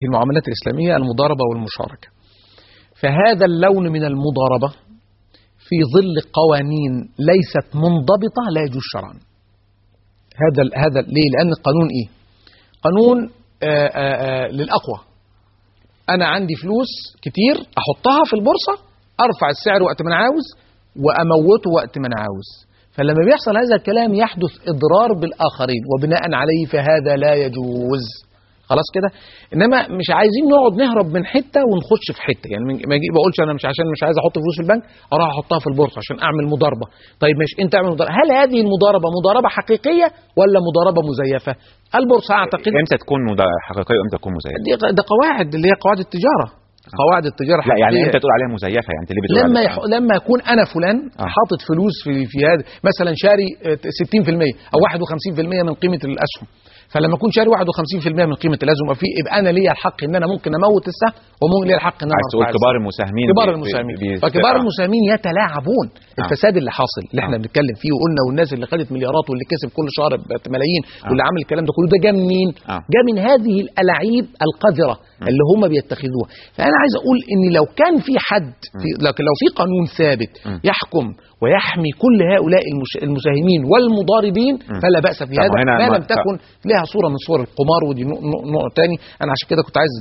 في المعاملات الإسلامية المضاربة والمشاركة. فهذا اللون من المضاربة في ظل قوانين ليست منضبطة لا يجوز شرعا. هذا ليه؟ لأن القانون إيه؟ قانون للأقوى. أنا عندي فلوس كتير أحطها في البورصة، أرفع السعر وقت ما أنا عاوز وأموته وقت ما أنا عاوز. فلما بيحصل هذا الكلام يحدث إضرار بالآخرين، وبناء عليه فهذا لا يجوز. خلاص كده. انما مش عايزين نقعد نهرب من حته ونخش في حته، يعني ما اجي بقولش انا مش عايز احط فلوس في البنك اروح احطها في البورصه عشان اعمل مضاربه. طيب ماشي، انت اعمل مضاربه. هل هذه المضاربه مضاربه حقيقيه ولا مضاربه مزيفه؟ البورصه اعتقد امتى تكون حقيقيه وامتى تكون مزيفه؟ ده قواعد اللي هي قواعد التجاره. قواعد التجاره لا يعني امتى تقول عليها مزيفه؟ يعني انت ليه بتقول لما يكون انا فلان حاطط فلوس في هذا، مثلا شاري 60% او 51% من قيمه الاسهم، فلما اكون شاري 51% من قيمه الاسهم يبقى انا ليا الحق ان انا ممكن اموت السهم، وممكن ليا الحق ان انا ارفع كبار المساهمين. فكبار المساهمين يتلاعبون. الفساد اللي حاصل اللي احنا بنتكلم فيه وقلنا، والناس اللي خدت مليارات واللي كسب كل شهر ملايين واللي عمل الكلام ده كله، ده جاء منين؟ جاء من هذه الألاعيب القذرة اللي هم بيتخذوها. فانا عايز اقول ان لو كان في حد لكن لو في قانون ثابت يحكم ويحمي كل هؤلاء المساهمين والمضاربين فلا بأس في هذا، ما لم تكن لها صورة من صور القمار. ودي نوع تاني. انا عشان كده كنت عايز